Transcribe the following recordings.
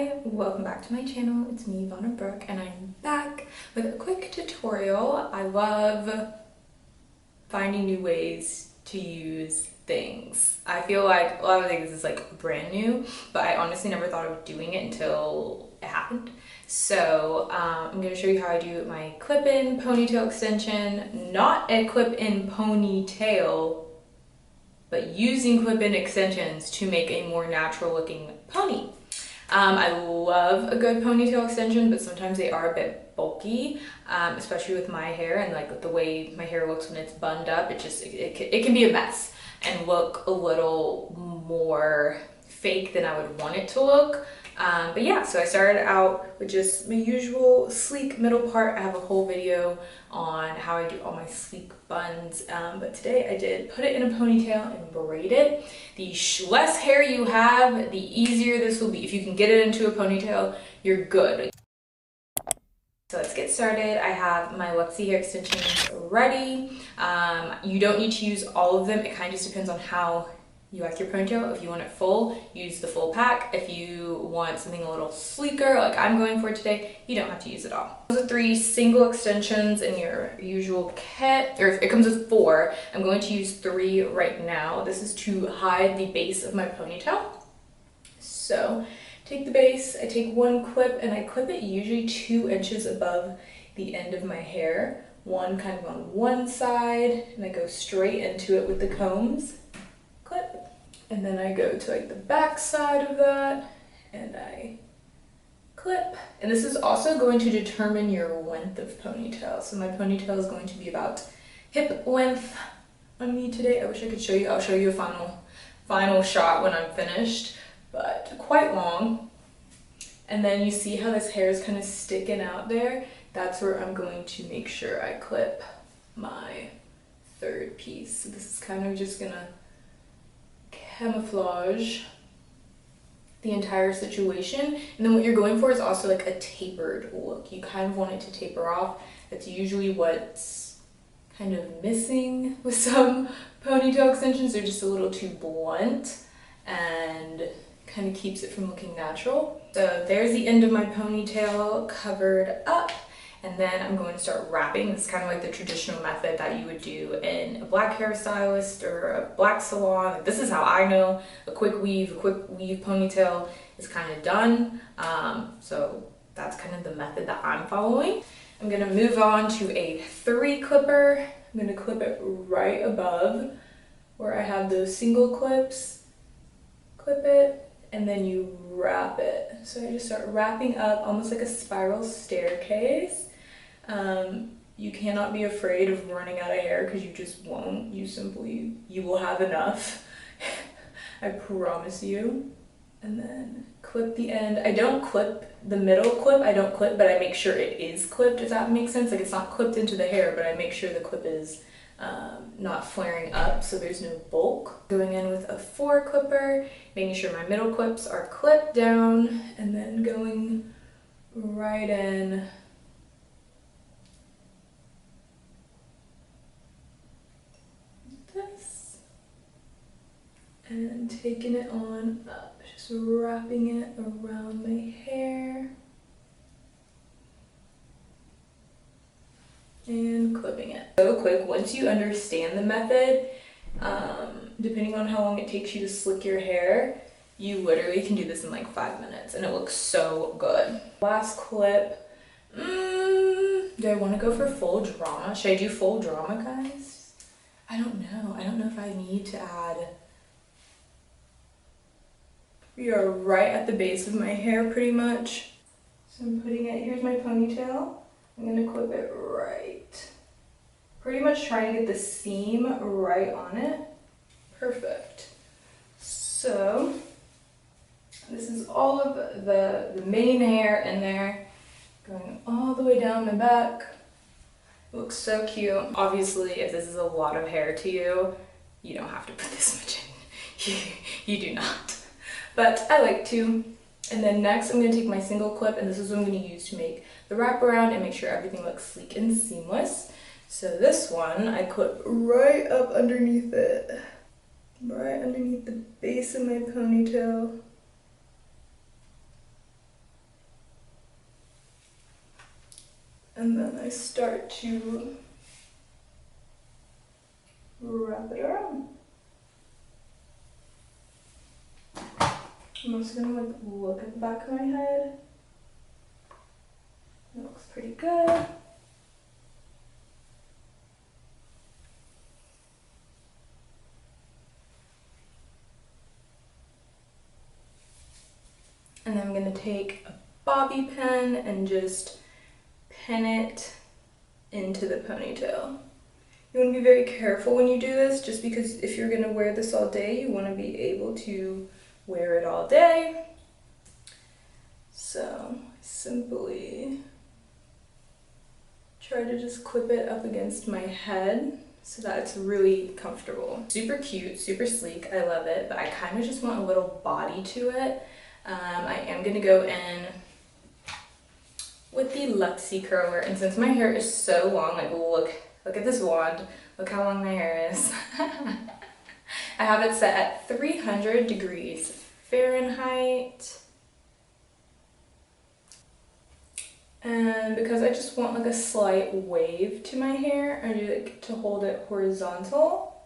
Hi, welcome back to my channel. It's me, Vanna Brooke, and I'm back with a quick tutorial. I love finding new ways to use things. I feel like a lot of things is like brand new, but I honestly never thought of doing it until it happened. So I'm going to show you how I do my clip-in ponytail extension, not a clip-in ponytail, but using clip-in extensions to make a more natural looking pony. I love a good ponytail extension, but sometimes they are a bit bulky, especially with my hair and like the way my hair looks when it's bunned up. It can be a mess and look a little more fake than I would want it to look. But yeah, so I started out with just my usual sleek middle part. I have a whole video on how I do all my sleek buns, but today I did put it in a ponytail and braid it. The less hair you have, the easier this will be. If you can get it into a ponytail, you're good. So let's get started. I have my Luxie hair extensions ready. You don't need to use all of them. It kind of just depends on how you like your ponytail. If you want it full, use the full pack. If you want something a little sleeker, like I'm going for today, you don't have to use it all. Those are 3 single extensions in your usual kit, or if it comes with 4, I'm going to use 3 right now. This is to hide the base of my ponytail. So take the base, I take 1 clip and I clip it usually 2 inches above the end of my hair. One kind of on one side, and I go straight into it with the combs. Clip. And then I go to like the back side of that and I clip. And this is also going to determine your length of ponytail. So my ponytail is going to be about hip length on me today. I wish I could show you. I'll show you a final shot when I'm finished, but quite long. And then you see how this hair is kind of sticking out there. That's where I'm going to make sure I clip my 3rd piece. So this is kind of just gonna camouflage the entire situation. And then what you're going for is also like a tapered look. You kind of want it to taper off. That's usually what's kind of missing with some ponytail extensions. They're just a little too blunt and kind of keeps it from looking natural. So there's the end of my ponytail covered up. And then I'm going to start wrapping. This is kind of like the traditional method that you would do in a black hairstylist or a black salon. This is how I know a quick weave ponytail is kind of done. So that's kind of the method that I'm following. I'm gonna move on to a 3 clipper. I'm gonna clip it right above where I have those single clips. Clip it, and then you wrap it. So I just start wrapping up almost like a spiral staircase. You cannot be afraid of running out of hair because you just won't. You will have enough. I promise you. And then clip the end. I don't clip the middle clip. I don't clip, but I make sure it is clipped, if that makes sense. Like it's not clipped into the hair, but I make sure the clip is not flaring up so there's no bulk. Going in with a 4 clipper, making sure my middle clips are clipped down, and then going right in this and taking it on up, just wrapping it around my hair and clipping it. So quick, once you understand the method, depending on how long it takes you to slick your hair, you literally can do this in like 5 minutes and it looks so good. Last clip. Do I want to go for full drama? Should I do full drama, guys? I don't know. I don't know if I need to add. We are right at the base of my hair pretty much. So I'm putting it, here's my ponytail. I'm gonna clip it right. Pretty much trying to get the seam right on it. Perfect. So this is all of the main hair in there, going all the way down my back. It looks so cute. Obviously, if this is a lot of hair to you, you don't have to put this much in. You do not. But I like to. And then next I'm going to take my single clip, and this is what I'm going to use to make the wraparound and make sure everything looks sleek and seamless. So this one, I clip right up underneath it. Right underneath the base of my ponytail. gonna start to wrap it around. I'm also gonna like look at the back of my head. It looks pretty good. And then I'm gonna take a bobby pin and just pin it into the ponytail. You want to be very careful when you do this, just because if you're going to wear this all day, you want to be able to wear it all day. So simply try to just clip it up against my head so that it's really comfortable. Super cute, super sleek, I love it, but I kind of just want a little body to it. I am going to go in with the Luxie curler, and since my hair is so long, like look at this wand, look how long my hair is. I have it set at 300 degrees Fahrenheit. And because I just want like a slight wave to my hair, I do like to hold it horizontal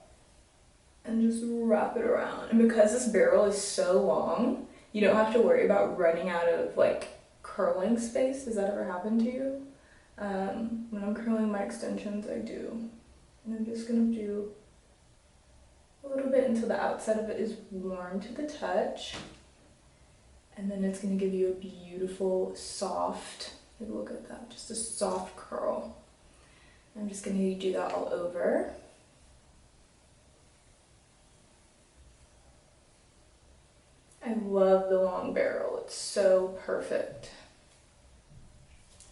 and just wrap it around. And because this barrel is so long, you don't have to worry about running out of like curling space. Has that ever happened to you? When I'm curling my extensions, I do. And I'm just gonna do a little bit until the outside of it is warm to the touch. And then it's gonna give you a beautiful, soft, look at that, just a soft curl. I'm just gonna do that all over. I love the long barrel, it's so perfect.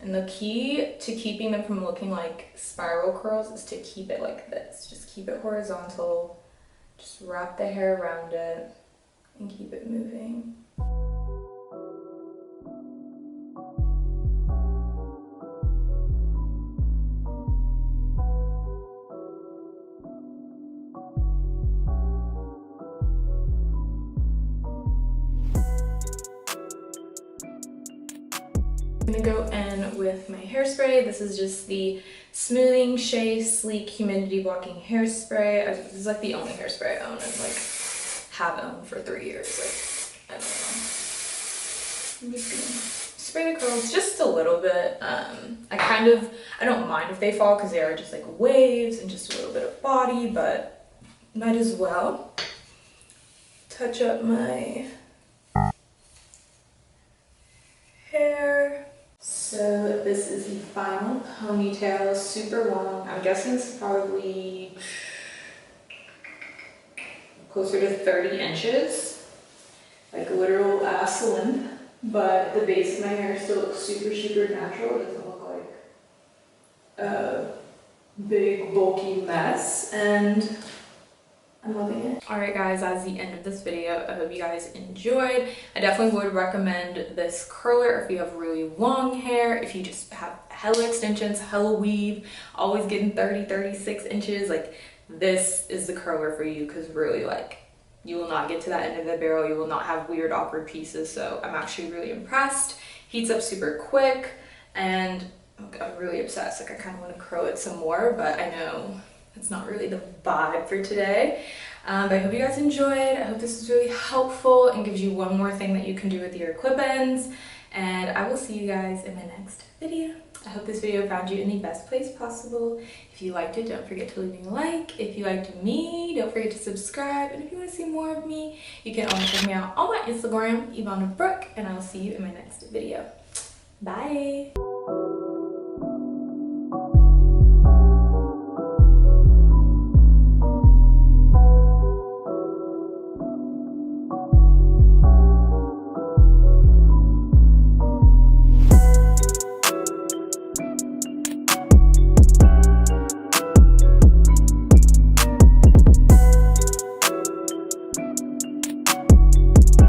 And the key to keeping them from looking like spiral curls is to keep it like this. Just keep it horizontal, just wrap the hair around it, and keep it moving. I'm gonna go in with my hairspray. This is just the Smoothing Shea Sleek Humidity Blocking Hairspray. This is like the only hairspray I own and like have owned for 3 years. Like, I don't know. I'm just gonna spray the curls just a little bit. I don't mind if they fall because they are just like waves and just a little bit of body, but might as well touch up my hair. So this is the final ponytail, super long. I'm guessing it's probably closer to 30 inches, like literal ass length. But the base of my hair still looks super, super natural. It doesn't look like a big bulky mess, and I'm loving it. Alright guys, that's the end of this video. I hope you guys enjoyed. I definitely would recommend this curler if you have really long hair, if you just have hella extensions, hella weave, always getting 30, 36 inches. Like, this is the curler for you, because really, like, you will not get to that end of the barrel. You will not have weird, awkward pieces. So I'm actually really impressed. Heats up super quick, and I'm really obsessed. Like, I kind of want to curl it some more, but I know it's not really the vibe for today. But I hope you guys enjoyed. I hope this was really helpful and gives you one more thing that you can do with your clip-ins. And I will see you guys in my next video. I hope this video found you in the best place possible. If you liked it, don't forget to leave me a like. If you liked me, don't forget to subscribe. And if you want to see more of me, you can always check me out on my Instagram, Ivana Brooke, and I will see you in my next video. Bye.